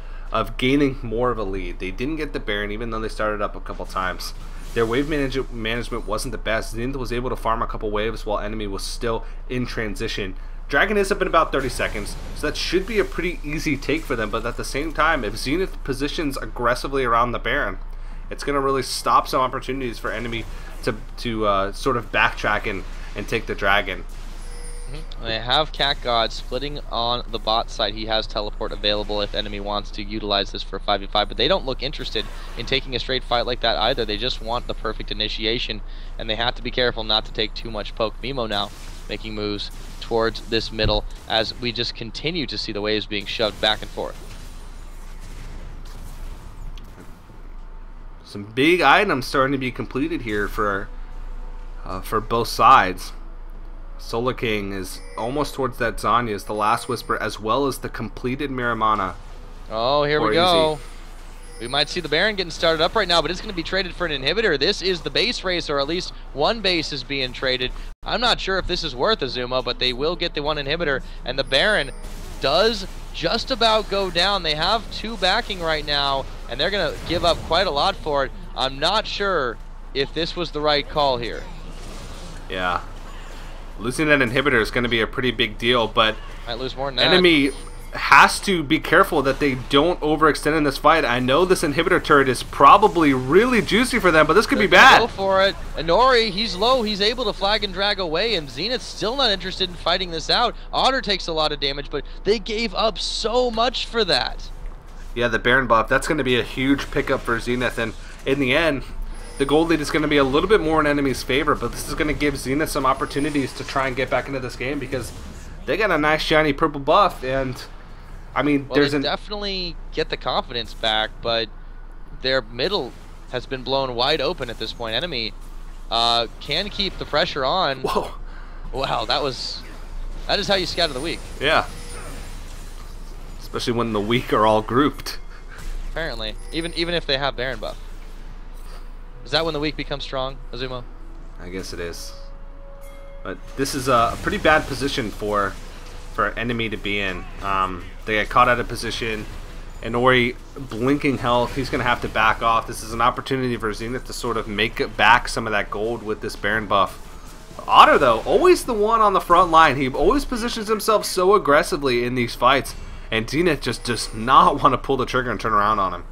gaining more of a lead. They didn't get the Baron even though they started up a couple times. Their wave management wasn't the best. Zenith was able to farm a couple waves while enemy was still in transition. Dragon is up in about 30 seconds, so that should be a pretty easy take for them, but at the same time, if Zenith positions aggressively around the Baron, it's going to really stop some opportunities for enemy to sort of backtrack and take the Dragon. They have Cat God splitting on the bot side. He has teleport available if enemy wants to utilize this for 5v5, but they don't look interested in taking a straight fight like that either. They just want the perfect initiation, and they have to be careful not to take too much poke. Mimo now making moves towards this middle as we just continue to see the waves being shoved back and forth. Some big items starting to be completed here for both sides. Solar King is almost towards that Zanya's, the last whisper, as well as the completed Miramana. Oh, here we go. We might see the Baron getting started up right now, but it's going to be traded for an inhibitor. This is the base race, or at least one base is being traded. I'm not sure if this is worth Azuma, but they will get the one inhibitor, and the Baron does just about go down. They have 2 backing right now, and they're going to give up quite a lot for it. I'm not sure if this was the right call here. Yeah. Losing that inhibitor is going to be a pretty big deal, but might lose more than that. Enemy has to be careful that they don't overextend in this fight. I know this inhibitor turret is probably really juicy for them, but this could be bad. Go for it. Inori, he's low. He's able to flag and drag away, and Zenith's still not interested in fighting this out. Otter takes a lot of damage, but they gave up so much for that. Yeah, the Baron buff, that's going to be a huge pickup for Zenith, and in the end, the gold lead is going to be a little bit more in enemy's favor, but this is going to give Zenith some opportunities to try and get back into this game because they got a nice shiny purple buff, and I mean, well, they definitely get the confidence back, but their middle has been blown wide open at this point. Enemy can keep the pressure on. Whoa! Wow, that is how you scatter the weak. Yeah. Especially when the weak are all grouped. Apparently, even if they have Baron buff. Is that when the weak becomes strong, Azuma? I guess it is. But this is a pretty bad position for enemy to be in. They get caught out of position. Inori blinking health. He's going to have to back off. This is an opportunity for Zenith to sort of make it back some of that gold with this Baron buff. Otter, though, always the one on the front line. He always positions himself so aggressively in these fights. And Zenith just does not want to pull the trigger and turn around on him.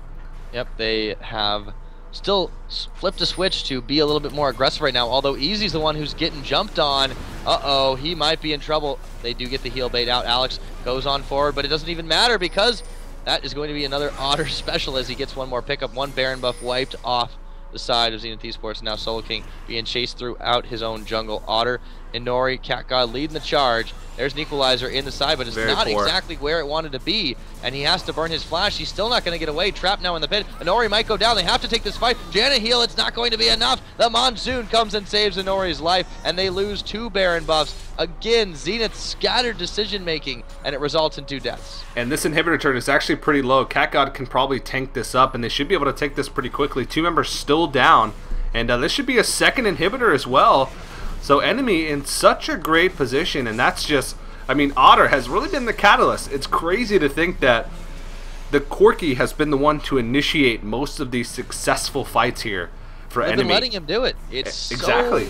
Yep, they have still flipped a switch to be a little bit more aggressive right now, although Easy's the one who's getting jumped on. Uh-oh, he might be in trouble. They do get the heal bait out. Alex goes on forward, but it doesn't even matter because that is going to be another Otter special as he gets one more pickup. One Baron buff wiped off the side of Zenith eSports. Now Soul King being chased throughout his own jungle. Otter, Inori, Cat God leading the charge. There's an equalizer in the side, but it's not exactly where it wanted to be, and he has to burn his flash. He's still not going to get away. Trapped now in the pit. Inori might go down. They have to take this fight. Janna heal. It's not going to be enough. The Monsoon comes and saves Inori's life, and they lose 2 Baron buffs. Again, Zenith scattered decision-making, and it results in 2 deaths. And this inhibitor turn is actually pretty low. Cat God can probably tank this up, and they should be able to take this pretty quickly. 2 members still down, and this should be a second inhibitor as well. So enemy in such a great position, and that's just... I mean, Otter has really been the catalyst. It's crazy to think that the Corki has been the one to initiate most of these successful fights here for enemy. They've been letting him do it. It's exactly.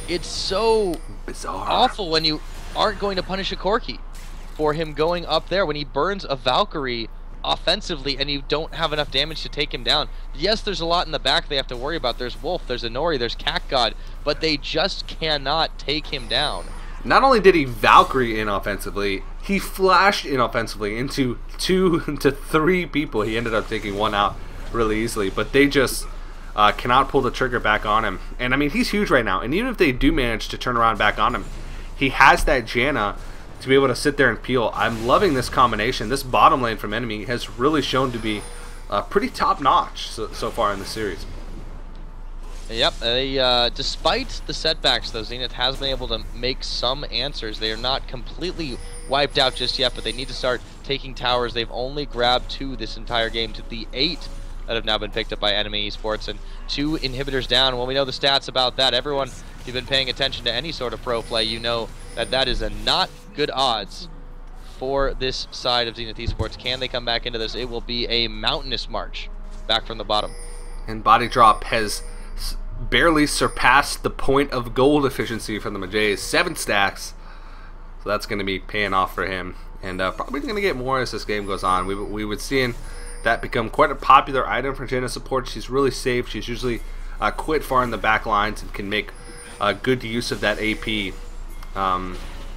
It's so bizarre, awful when you aren't going to punish a Corki for him going up there when he burns a Valkyrie offensively and you don't have enough damage to take him down. Yes, there's a lot in the back they have to worry about. There's Wolf, there's Inori, there's Cat God, but they just cannot take him down. Not only did he Valkyrie inoffensively, he flashed inoffensively into 2 to 3 people. He ended up taking 1 out really easily, but they just cannot pull the trigger back on him. And I mean, he's huge right now, and even if they do manage to turn around back on him, he has that Janna to be able to sit there and peel. I'm loving this combination. This bottom lane from enemy has really shown to be pretty top-notch so far in the series. Yep, despite the setbacks, though, Zenith has been able to make some answers. They are not completely wiped out just yet, but they need to start taking towers. They've only grabbed 2 this entire game to the 8 that have now been picked up by NME eSports, and 2 inhibitors down. Well, we know the stats about that. Everyone, if you've been paying attention to any sort of pro play, you know that that is a not good odds for this side of Zenith eSports. Can they come back into this? It will be a mountainous march back from the bottom. And Body Drop has barely surpassed the point of gold efficiency from the Majays. 7 stacks. So that's going to be paying off for him. And probably going to get more as this game goes on. We would see that become quite a popular item for Janna support. She's really safe. She's usually quite far in the back lines and can make good use of that AP.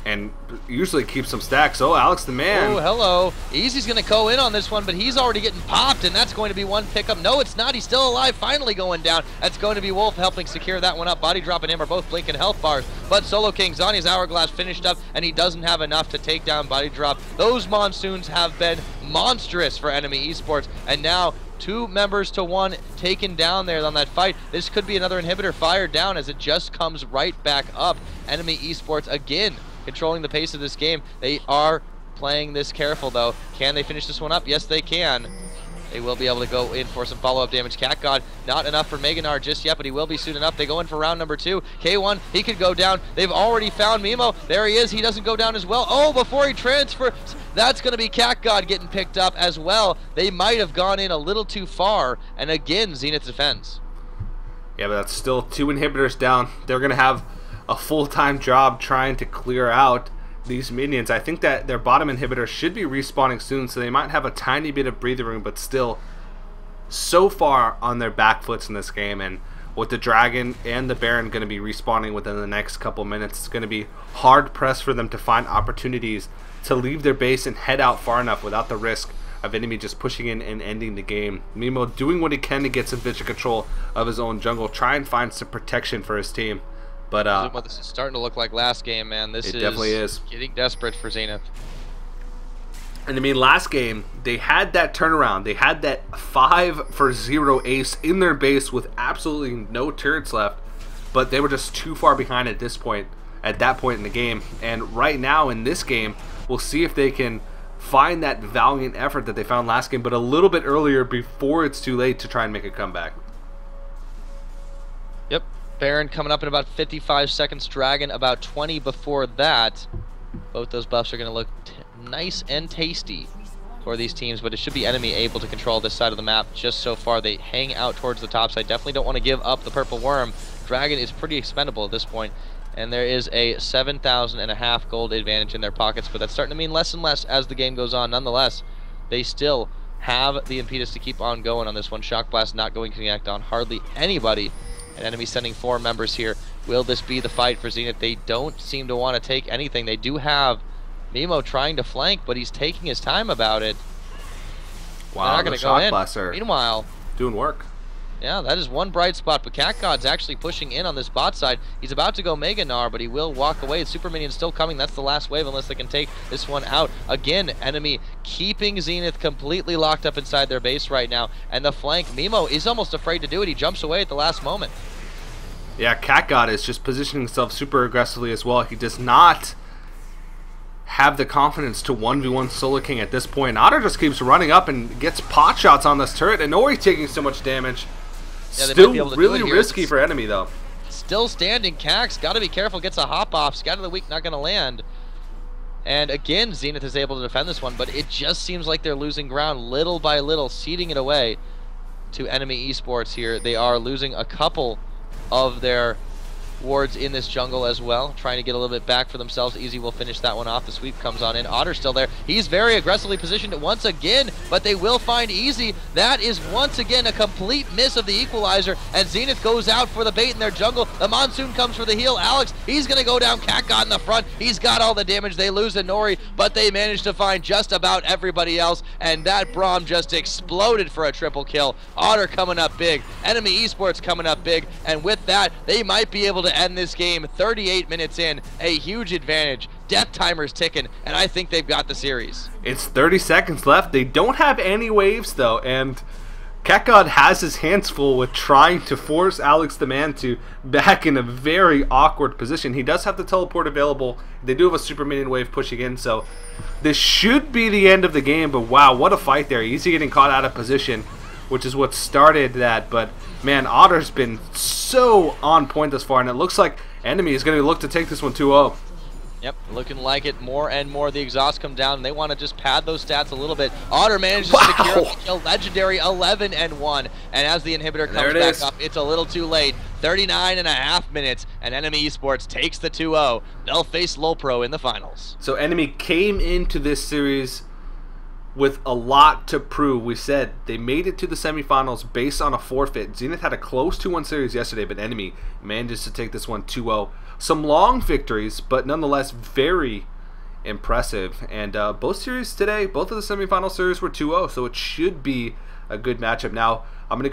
and usually keeps some stacks. Oh, Alex the man. Oh, hello. Easy's going to go in on this one, but he's already getting popped, and that's going to be one pickup. No, it's not. He's still alive, finally going down. That's going to be Wolf helping secure that one up. Body Drop and him are both blinking health bars, but Solo King, Zani's Hourglass finished up, and he doesn't have enough to take down Body Drop. Those monsoons have been monstrous for NME eSports, and now 2 members to 1 taken down there on that fight. This could be another inhibitor fired down as it just comes right back up. NME eSports again controlling the pace of this game. They are playing this careful though. Can they finish this one up? Yes, they can. They will be able to go in for some follow-up damage. Cat God, not enough for Meganar just yet, but he will be soon enough. They go in for round number 2. K1, he could go down. They've already found Mimo. There he is. He doesn't go down as well. Oh, before he transfers, that's going to be Cat God getting picked up as well. They might have gone in a little too far, and again, Zenith defends. Yeah, but that's still 2 inhibitors down. They're going to have a full-time job trying to clear out these minions. I think that their bottom inhibitor should be respawning soon, so they might have a tiny bit of breathing room, but still so far on their back foots in this game. And with the Dragon and the Baron going to be respawning within the next couple minutes, it's going to be hard pressed for them to find opportunities to leave their base and head out far enough without the risk of enemy just pushing in and ending the game. Mimo doing what he can to get some vision control of his own jungle, try and find some protection for his team. But this is starting to look like last game, man. This definitely is getting desperate for Zenith. And I mean, last game they had that turnaround. They had that 5-for-0 ace in their base with absolutely no turrets left, but they were just too far behind at this point. At that point in the game, and right now in this game, we'll see if they can find that valiant effort that they found last game, but a little bit earlier before it's too late to try and make a comeback. Yep. Baron coming up in about 55 seconds. Dragon about 20 before that. Both those buffs are going to look nice and tasty for these teams, but it should be enemy able to control this side of the map. Just so far, they hang out towards the top side. Definitely don't want to give up the purple worm. Dragon is pretty expendable at this point, and there is a 7,500 gold advantage in their pockets, but that's starting to mean less and less as the game goes on. Nonetheless, they still have the impetus to keep on going on this one. Shock Blast not going to connect on hardly anybody. And enemy sending 4 members here. Will this be the fight for Zenith? They don't seem to want to take anything. They do have Mimo trying to flank, but he's taking his time about it. Wow, they're not going to go in. Blaster Meanwhile, doing work. yeah, that is one bright spot, but Cat God's actually pushing in on this bot side. He's about to go Meganar, but he will walk away. The Super Minion's still coming. That's the last wave unless they can take this one out. Again, enemy keeping Zenith completely locked up inside their base right now. And the flank, Mimo is almost afraid to do it. He jumps away at the last moment. Yeah, Cat God is just positioning himself super aggressively as well. He does not have the confidence to 1v1 Solo King at this point. Otter just keeps running up and gets pot shots on this turret, and no way he's taking so much damage. Yeah, still really risky for enemy though. Still standing, Cax, gotta be careful, gets a hop off. Scout of the week not gonna land. And again, Zenith is able to defend this one, but it just seems like they're losing ground little by little, ceding it away to enemy eSports here. They are losing a couple of their wards in this jungle as well, trying to get a little bit back for themselves. Easy will finish that one off. The sweep comes on in. Otter's still there. He's very aggressively positioned once again, but they will find Easy. That is once again a complete miss of the equalizer, and Zenith goes out for the bait in their jungle. The Monsoon comes for the heal. Alex, he's going to go down. Cat God in the front. He's got all the damage. They lose a Nori, but they manage to find just about everybody else, and that Braum just exploded for a triple kill. Otter coming up big. Enemy eSports coming up big, and with that, they might be able to end this game 38 minutes in. A huge advantage. Death timer's ticking, and I think they've got the series. It's 30 seconds left. They don't have any waves though, and Cat God has his hands full with trying to force Alex the Man to back in a very awkward position. He does have the teleport available. They do have a super minion wave pushing in, so this should be the end of the game. But wow, what a fight there. Easy getting caught out of position, which is what started that. But man, Otter's been so on point thus far, and it looks like enemy is going to look to take this one 2-0. Yep, looking like it more and more. The exhaust come down, and they want to just pad those stats a little bit. Otter manages to secure a legendary 11-1, and as the inhibitor comes back up, it's a little too late. 39.5 minutes, and Enemy eSports takes the 2-0. They'll face Lopro in the finals. So enemy came into this series with a lot to prove. We said they made it to the semifinals based on a forfeit. Zenith had a close 2-1 series yesterday, but NME manages to take this one 2-0. Some long victories, but nonetheless very impressive. And both series today, both of the semifinal series were 2-0, so it should be a good matchup. Now, I'm going to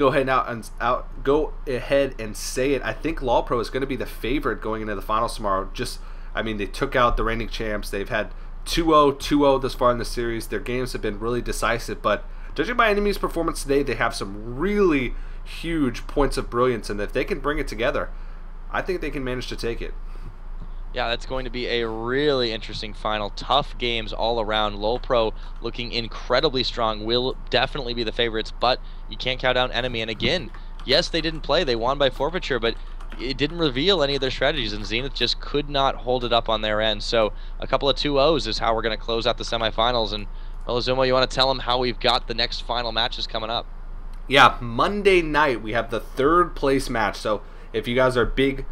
go ahead and say it. I think Law Pro is going to be the favorite going into the finals tomorrow. I mean, they took out the reigning champs. They've had 2-0, 2-0 this far in the series. Their games have been really decisive, but judging by NME's performance today, they have some really huge points of brilliance, and if they can bring it together, I think they can manage to take it. Yeah, that's going to be a really interesting final. Tough games all around. Lol Pro looking incredibly strong, will definitely be the favorites, but you can't count out NME. And again, yes, they didn't play. They won by forfeiture, but it didn't reveal any of their strategies, and Zenith just could not hold it up on their end. So a couple of 2-0s is how we're going to close out the semifinals. And, well, Azuma, you want to tell them how we've got the next final matches coming up? Yeah, Monday night we have the third place match. So if you guys are big...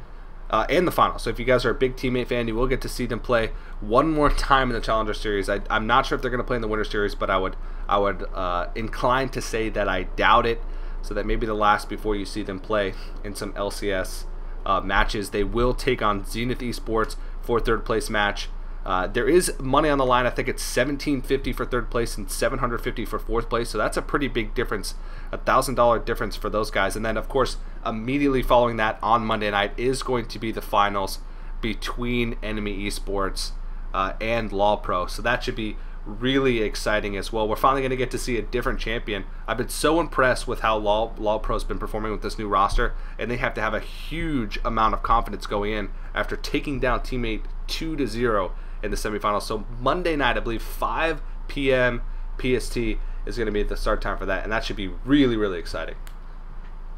in the final. So if you guys are a big teammate fan, you will get to see them play one more time in the Challenger Series. I'm not sure if they're going to play in the Winter Series, but I would incline to say that I doubt it. So that may be the last before you see them play in some LCS matches. They will take on Zenith eSports for third place match. There is money on the line. I think it's $1,750 for third place and $750 for fourth place. So that's a pretty big difference, $1,000 difference for those guys. And then, of course, immediately following that on Monday night is going to be the finals between NME eSports and Law Pro. So that should be really exciting as well. We're finally going to get to see a different champion. I've been so impressed with how Law Pro's been performing with this new roster, and they have to have a huge amount of confidence going in after taking down teammate 2-0 in the semifinals. So Monday night, I believe 5 p.m. PST is going to be the start time for that, and that should be really, really exciting.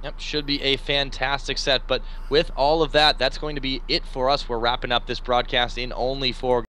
Yep, should be a fantastic set. But with all of that, that's going to be it for us. We're wrapping up this broadcast in only 4